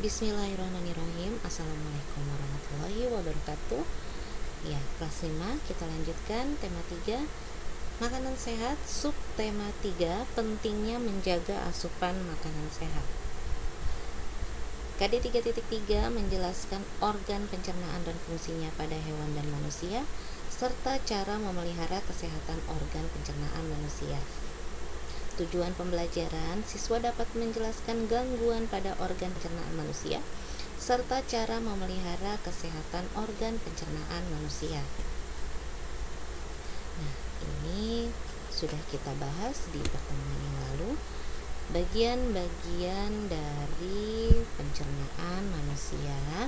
Bismillahirrahmanirrahim. Assalamualaikum warahmatullahi wabarakatuh. Ya, kelas 5 kita lanjutkan tema 3 makanan sehat, sub tema 3 pentingnya menjaga asupan makanan sehat. KD 3.3 menjelaskan organ pencernaan dan fungsinya pada hewan dan manusia serta cara memelihara kesehatan organ pencernaan manusia. Tujuan pembelajaran, siswa dapat menjelaskan gangguan pada organ pencernaan manusia serta cara memelihara kesehatan organ pencernaan manusia. Nah, ini sudah kita bahas di pertemuan yang lalu, bagian-bagian dari pencernaan manusia,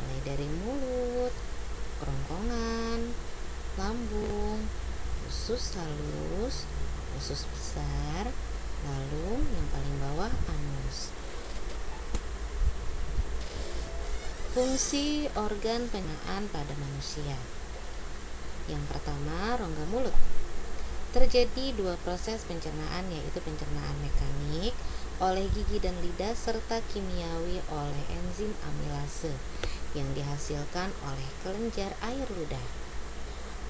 mulai dari mulut, kerongkongan, lambung, usus halus, usus besar, lalu yang paling bawah anus. Fungsi organ pencernaan pada manusia. Yang pertama, rongga mulut. Terjadi dua proses pencernaan, yaitu pencernaan mekanik oleh gigi dan lidah serta kimiawi oleh enzim amilase yang dihasilkan oleh kelenjar air ludah.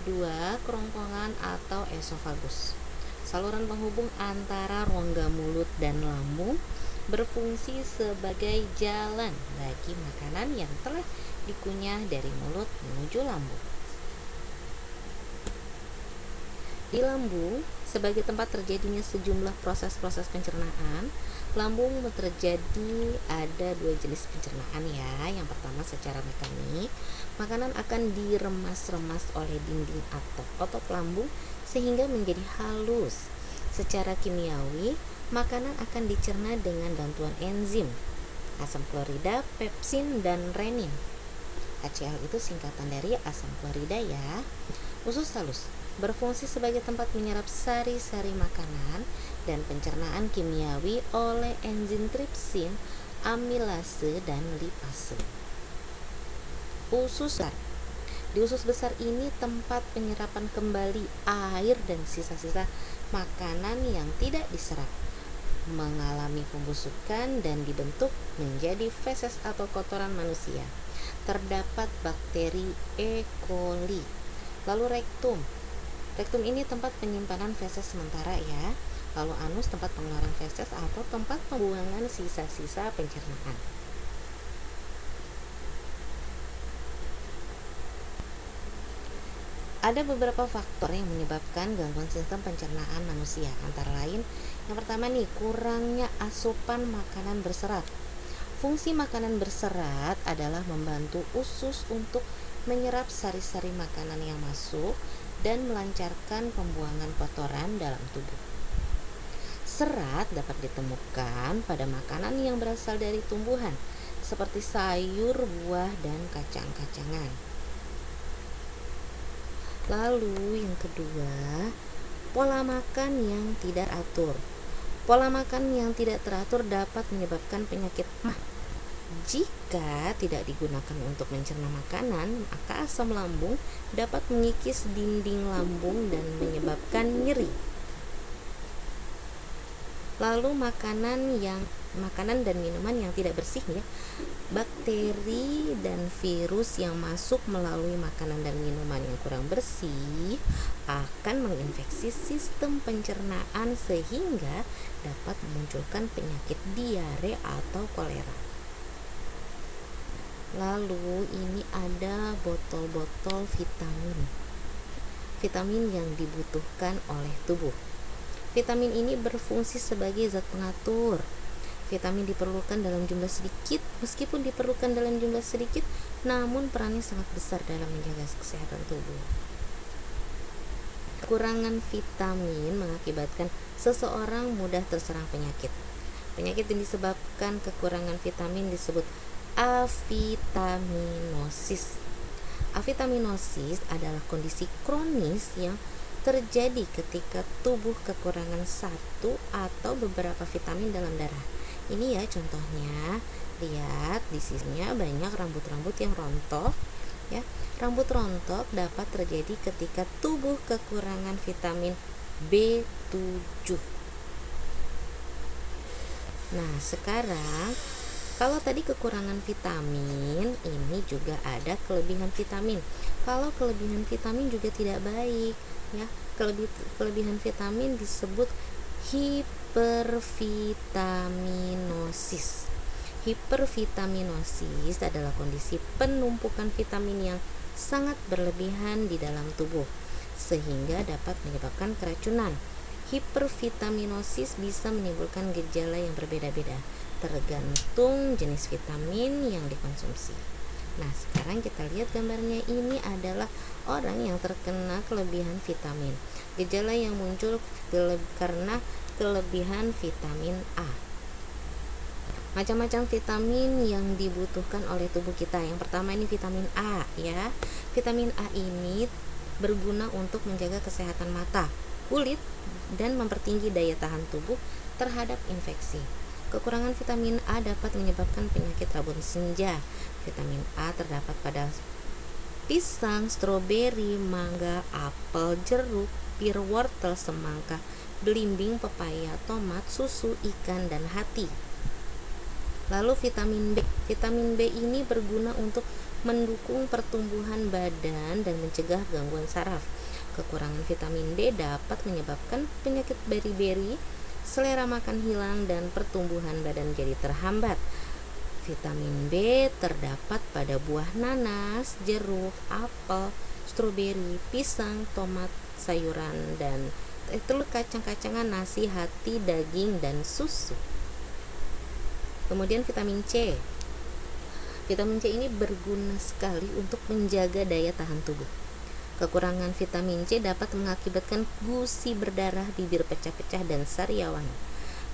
2. Kerongkongan atau esofagus. Saluran penghubung antara rongga mulut dan lambung berfungsi sebagai jalan bagi makanan yang telah dikunyah dari mulut menuju lambung. Di lambung, sebagai tempat terjadinya sejumlah proses-proses pencernaan, lambung terjadi ada dua jenis pencernaan ya. Yang pertama secara mekanik, makanan akan diremas-remas oleh dinding atau otot lambung sehingga menjadi halus. Secara kimiawi, makanan akan dicerna dengan bantuan enzim, asam klorida, pepsin, dan renin. HCl itu singkatan dari asam klorida ya. Usus halus berfungsi sebagai tempat menyerap sari-sari makanan dan pencernaan kimiawi oleh enzim tripsin, amilase, dan lipase. Usus besar. Di usus besar ini tempat penyerapan kembali air dan sisa-sisa makanan yang tidak diserap, mengalami pembusukan dan dibentuk menjadi feses atau kotoran manusia. Terdapat bakteri E. coli. Lalu rektum. Rektum ini tempat penyimpanan feses sementara ya. Lalu anus tempat pengeluaran feses atau tempat pembuangan sisa-sisa pencernaan. Ada beberapa faktor yang menyebabkan gangguan sistem pencernaan manusia. Antara lain, yang pertama nih, kurangnya asupan makanan berserat. Fungsi makanan berserat adalah membantu usus untuk menyerap sari-sari makanan yang masuk dan melancarkan pembuangan kotoran dalam tubuh. Serat dapat ditemukan pada makanan yang berasal dari tumbuhan, seperti sayur, buah, dan kacang-kacangan. Lalu yang kedua, pola makan yang tidak teratur. Pola makan yang tidak teratur dapat menyebabkan penyakit mah. Jika tidak digunakan untuk mencerna makanan, maka asam lambung dapat mengikis dinding lambung dan menyebabkan nyeri. Lalu makanan dan minuman yang tidak bersih ya. Bakteri dan virus yang masuk melalui makanan dan minuman yang kurang bersih akan menginfeksi sistem pencernaan sehingga dapat memunculkan penyakit diare atau kolera. Lalu ini ada botol-botol vitamin. Vitamin yang dibutuhkan oleh tubuh. Vitamin ini berfungsi sebagai zat pengatur. Vitamin diperlukan dalam jumlah sedikit, meskipun diperlukan dalam jumlah sedikit, namun perannya sangat besar dalam menjaga kesehatan tubuh. Kekurangan vitamin mengakibatkan seseorang mudah terserang penyakit. Penyakit yang disebabkan kekurangan vitamin disebut avitaminosis. Avitaminosis adalah kondisi kronis yang terjadi ketika tubuh kekurangan satu atau beberapa vitamin dalam darah. Ini ya contohnya, lihat di sisinya banyak rambut-rambut yang rontok ya. Rambut rontok dapat terjadi ketika tubuh kekurangan vitamin B7. Nah, sekarang Kalau tadi kekurangan vitamin, ini juga ada kelebihan vitamin. Kalau kelebihan vitamin juga tidak baik, ya. Kelebihan vitamin disebut hipervitaminosis. Hipervitaminosis adalah kondisi penumpukan vitamin yang sangat berlebihan di dalam tubuh sehingga dapat menyebabkan keracunan. Hipervitaminosis bisa menimbulkan gejala yang berbeda-beda tergantung jenis vitamin yang dikonsumsi. Nah, sekarang kita lihat gambarnya. Ini adalah orang yang terkena kelebihan vitamin. Gejala yang muncul karena kelebihan vitamin A. Macam-macam vitamin yang dibutuhkan oleh tubuh kita. Yang pertama ini vitamin A, ya. Vitamin A ini berguna untuk menjaga kesehatan mata, kulit, dan mempertinggi daya tahan tubuh terhadap infeksi. Kekurangan vitamin A dapat menyebabkan penyakit rabun senja. Vitamin A terdapat pada pisang, stroberi, mangga, apel, jeruk, pir, wortel, semangka, belimbing, pepaya, tomat, susu, ikan, dan hati. Lalu vitamin B. Vitamin B ini berguna untuk mendukung pertumbuhan badan dan mencegah gangguan saraf. Kekurangan vitamin B dapat menyebabkan penyakit beri-beri, selera makan hilang, dan pertumbuhan badan jadi terhambat. Vitamin B terdapat pada buah nanas, jeruk, apel, stroberi, pisang, tomat, sayuran, dan telur, kacang-kacangan, nasi, hati, daging, dan susu. Kemudian vitamin C. Vitamin C ini berguna sekali untuk menjaga daya tahan tubuh. Kekurangan vitamin C dapat mengakibatkan gusi berdarah, bibir pecah-pecah, dan sariawan.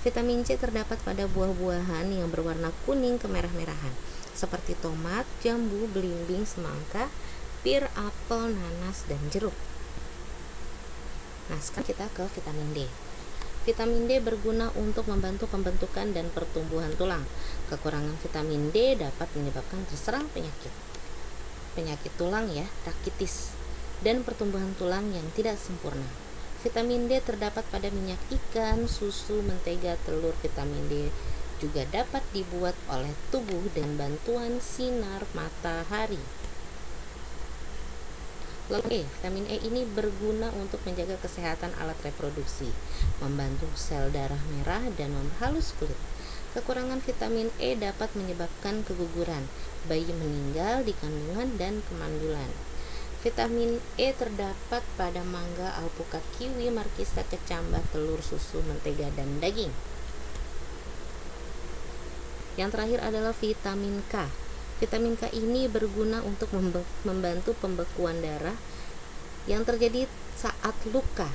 Vitamin C terdapat pada buah-buahan yang berwarna kuning kemerah-merahan, seperti tomat, jambu, belimbing, semangka, pir, apel, nanas, dan jeruk. Nah, sekarang kita ke vitamin D. Vitamin D berguna untuk membantu pembentukan dan pertumbuhan tulang. Kekurangan vitamin D dapat menyebabkan terserang penyakit tulang, ya, rakitis, dan pertumbuhan tulang yang tidak sempurna. Vitamin D terdapat pada minyak ikan, susu, mentega, telur. Vitamin D juga dapat dibuat oleh tubuh dengan bantuan sinar matahari. Lalu vitamin E ini berguna untuk menjaga kesehatan alat reproduksi, membantu sel darah merah, dan memperhalus kulit. Kekurangan vitamin E dapat menyebabkan keguguran, bayi meninggal di kandungan, dan kemandulan. Vitamin E terdapat pada mangga, alpukat, kiwi, markisa, kecambah, telur, susu, mentega, dan daging. Yang terakhir adalah vitamin K. Vitamin K ini berguna untuk membantu pembekuan darah yang terjadi saat luka.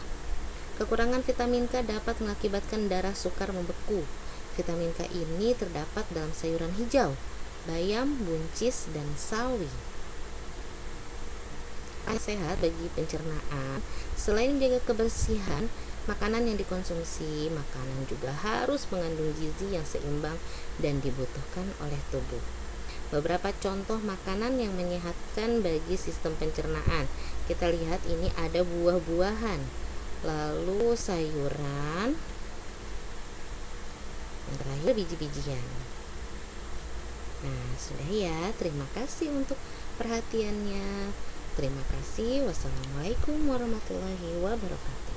Kekurangan vitamin K dapat mengakibatkan darah sukar membeku. Vitamin K ini terdapat dalam sayuran hijau, bayam, buncis, dan sawi. Sehat bagi pencernaan. Selain menjaga kebersihan makanan yang dikonsumsi, makanan juga harus mengandung gizi yang seimbang dan dibutuhkan oleh tubuh. Beberapa contoh makanan yang menyehatkan bagi sistem pencernaan. Kita lihat ini ada buah-buahan, lalu sayuran, yang terakhir biji-bijian. Nah, sudah ya. Terima kasih untuk perhatiannya. Terima kasih. Wassalamualaikum warahmatullahi wabarakatuh.